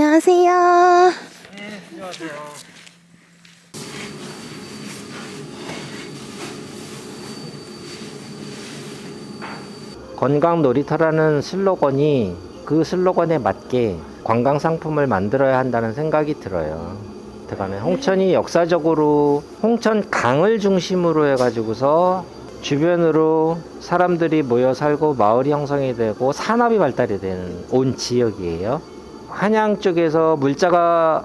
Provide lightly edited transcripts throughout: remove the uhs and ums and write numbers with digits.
안녕하세요. 네, 안녕하세요. 건강 놀이터라는 슬로건이 그 슬로건에 맞게 관광 상품을 만들어야 한다는 생각이 들어요. 그다음에 홍천이 역사적으로 홍천 강을 중심으로 해가지고서 주변으로 사람들이 모여 살고 마을이 형성이 되고 산업이 발달이 되는 온 지역이에요. 한양 쪽에서 물자가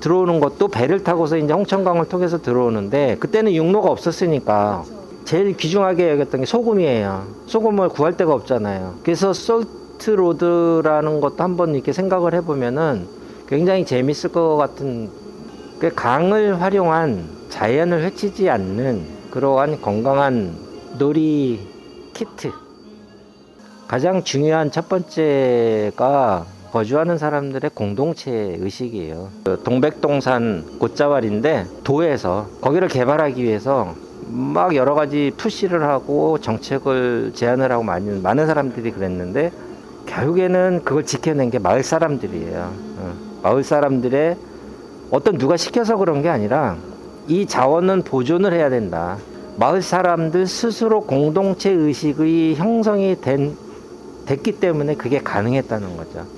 들어오는 것도 배를 타고서 이제 홍천강을 통해서 들어오는데, 그때는 육로가 없었으니까 제일 귀중하게 여겼던 게 소금이에요. 소금을 구할 데가 없잖아요. 그래서 솔트로드라는 것도 한번 이렇게 생각을 해보면은 굉장히 재밌을 것 같은, 그 강을 활용한 자연을 해치지 않는 그러한 건강한 놀이 키트. 가장 중요한 첫 번째가 거주하는 사람들의 공동체 의식이에요. 동백동산 곶자왈인데 도에서 거기를 개발하기 위해서 막 여러 가지 푸시를 하고 정책을 제안을 하고 많은 사람들이 그랬는데, 결국에는 그걸 지켜낸 게 마을 사람들이에요. 마을 사람들의 어떤 누가 시켜서 그런 게 아니라 이 자원은 보존을 해야 된다. 마을 사람들 스스로 공동체 의식의 형성이 됐기 때문에 그게 가능했다는 거죠.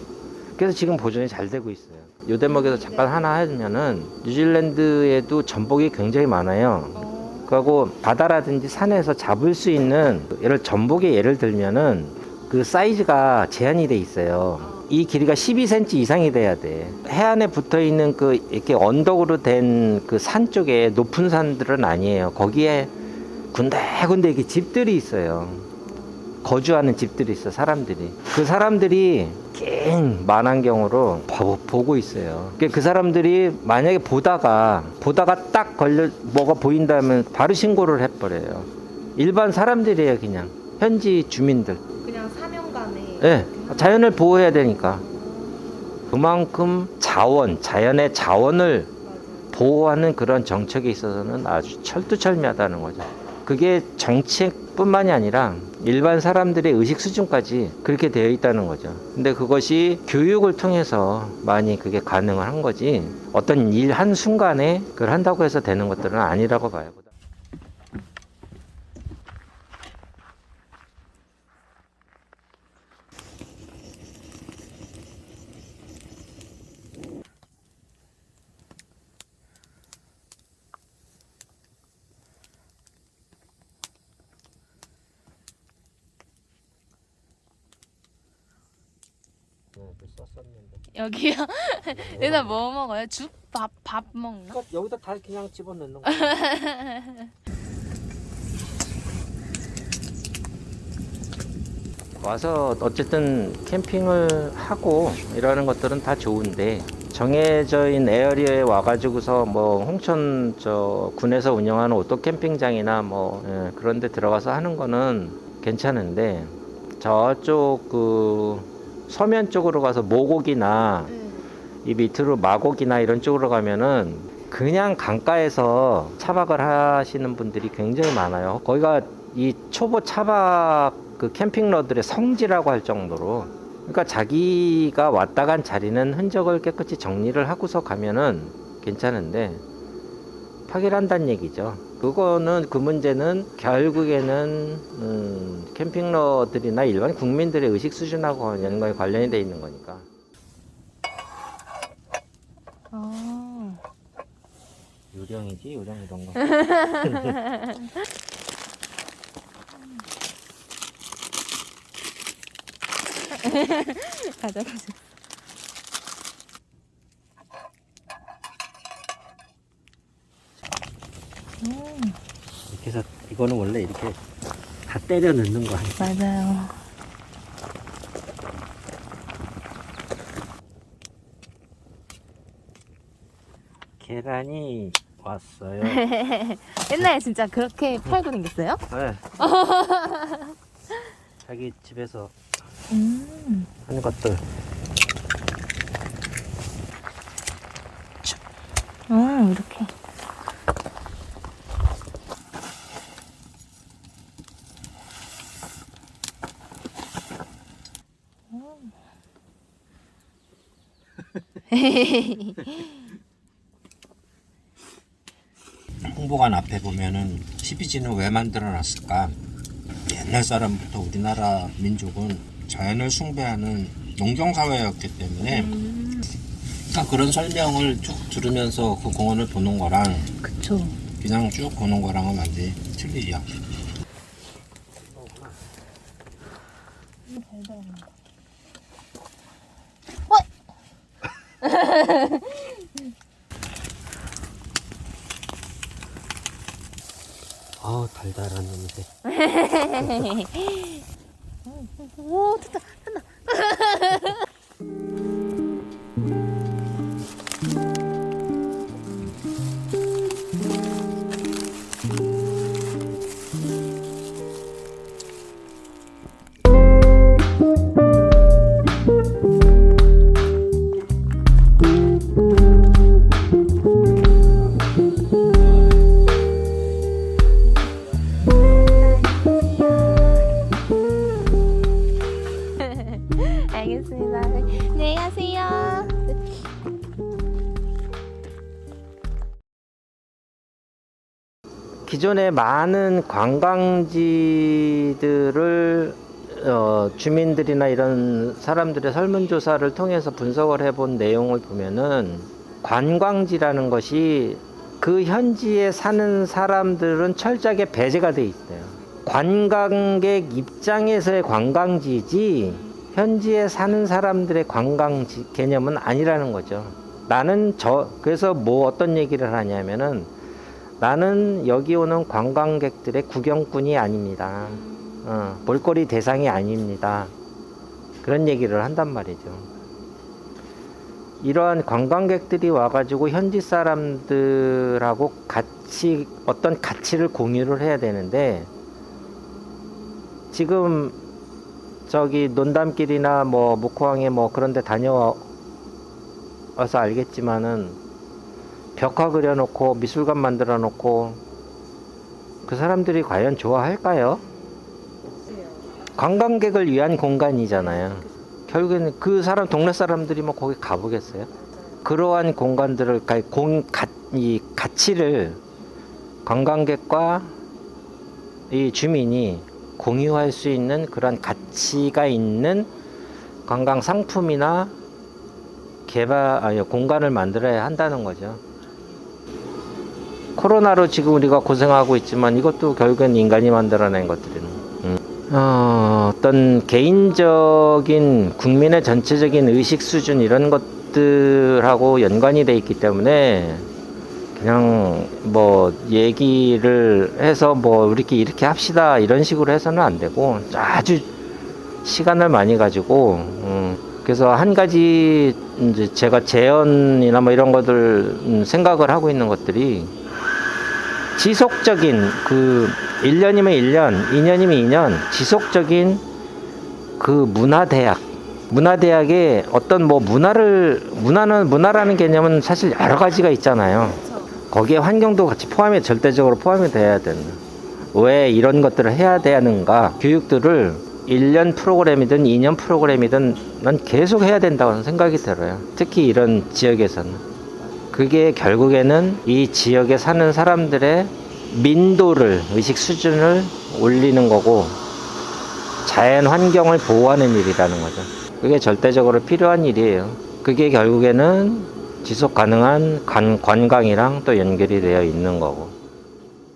그래서 지금 보존이 잘 되고 있어요. 요 대목에서 잠깐 하나 하면은, 뉴질랜드에도 전복이 굉장히 많아요. 그리고 바다라든지 산에서 잡을 수 있는, 전복의 예를 들면은 그 사이즈가 제한이 돼 있어요. 이 길이가 12cm 이상이 돼야 돼. 해안에 붙어 있는 그 이렇게 언덕으로 된 그 산 쪽에 높은 산들은 아니에요. 거기에 군데군데 이렇게 집들이 있어요. 거주하는 집들이 있어, 사람들이. 그 사람들이 긴 만안경으로 보고 있어요. 그 사람들이 만약에 보다가 딱 뭐가 보인다면 바로 신고를 해버려요. 일반 사람들이에요. 그냥 현지 주민들. 그냥 사명감에. 네, 자연을 보호해야 되니까. 그만큼 자연의 자원을 보호하는 그런 정책에 있어서는 아주 철두철미하다는 거죠. 그게 정책뿐만이 아니라 일반 사람들의 의식 수준까지 그렇게 되어 있다는 거죠. 근데 그것이 교육을 통해서 많이 그게 가능을 한 거지, 어떤 일 한순간에 그걸 한다고 해서 되는 것들은 아니라고 봐요. 여기요? 여기다 뭐 먹어요? 죽? 밥 먹나? 여기다 다 그냥 집어넣는 거예요. 와서 어쨌든 캠핑을 하고 이러는 것들은 다 좋은데, 정해져 있는 에어리어에 와가지고서 뭐 홍천 저 군에서 운영하는 오토 캠핑장이나 뭐 그런 데 들어가서 하는 거는 괜찮은데, 저쪽 그 서면 쪽으로 가서 모곡이나 이 밑으로 마곡이나 이런 쪽으로 가면은 그냥 강가에서 차박을 하시는 분들이 굉장히 많아요. 거기가 이 초보 차박 그 캠핑러들의 성지라고 할 정도로, 그러니까 자기가 왔다 간 자리는 흔적을 깨끗이 정리를 하고서 가면은 괜찮은데, 파괴한다는 얘기죠. 그거는, 그 문제는 결국에는 캠핑러들이나 일반 국민들의 의식 수준하고 연관이 관련이 돼 있는 거니까. 요령이지, 요령 이런 거. 가자. 이렇게 해서 이거는 원래 이렇게 다 때려 넣는 거 아니야? 맞아요. 계란이 왔어요. 옛날에 진짜 그렇게 팔고 다녔어요? 네. 자기 집에서 하는 것들. 이렇게. 홍보관 앞에 보면은 TV지는 왜 만들어놨을까? 옛날 사람부터 우리나라 민족은 자연을 숭배하는 농경사회였기 때문에 그러니까 그런 설명을 쭉 들으면서 그 공원을 보는 거랑 그쵸. 그냥 쭉 보는 거랑은 완전히 틀리죠. 아우 달달한 냄새. 오, 됐다. 알겠습니다. 네, 안녕히 가세요. 기존에 많은 관광지들을 주민들이나 이런 사람들의 설문조사를 통해서 분석을 해본 내용을 보면은 관광지라는 것이 그 현지에 사는 사람들은 철저하게 배제가 돼 있어요. 관광객 입장에서의 관광지지 현지에 사는 사람들의 관광지 개념은 아니라는 거죠. 그래서 뭐 어떤 얘기를 하냐면은 나는 여기 오는 관광객들의 구경꾼이 아닙니다. 볼거리 대상이 아닙니다. 그런 얘기를 한단 말이죠. 이러한 관광객들이 와가지고 현지 사람들하고 같이 어떤 가치를 공유를 해야 되는데 지금 저기 논담길이나 뭐 목포항에 뭐 그런 데 다녀와서 알겠지만은 벽화 그려놓고 미술관 만들어 놓고 그 사람들이 과연 좋아할까요? 관광객을 위한 공간이잖아요. 결국에는 그 사람 동네 사람들이 뭐 거기 가보겠어요? 그러한 공간들을 이 가치를 관광객과 이 주민이 공유할 수 있는 그런 가치가 있는 관광 상품이나 공간을 만들어야 한다는 거죠. 코로나로 지금 우리가 고생하고 있지만 이것도 결국엔 인간이 만들어낸 것들이는 어떤 개인적인 국민의 전체적인 의식 수준 이런 것들하고 연관이 돼 있기 때문에 그냥 뭐 얘기를 해서 뭐 우리끼리 이렇게 합시다 이런 식으로 해서는 안 되고 아주 시간을 많이 가지고 그래서 한 가지 이제 제가 제언이나 뭐 이런 것들 생각을 하고 있는 것들이 지속적인 1년이면 1년, 2년이면 2년 지속적인 문화대학에 어떤 뭐 문화라는 개념은 사실 여러 가지가 있잖아요. 거기에 환경도 같이 절대적으로 포함이 돼야 되는. 왜 이런 것들을 해야 되는가? 교육들을 1년 프로그램이든 2년 프로그램이든 난 계속 해야 된다고 생각이 들어요. 특히 이런 지역에서는. 그게 결국에는 이 지역에 사는 사람들의 의식 수준을 올리는 거고 자연 환경을 보호하는 일이라는 거죠. 그게 절대적으로 필요한 일이에요. 그게 결국에는 지속 가능한 관광이랑 또 연결이 되어 있는 거고.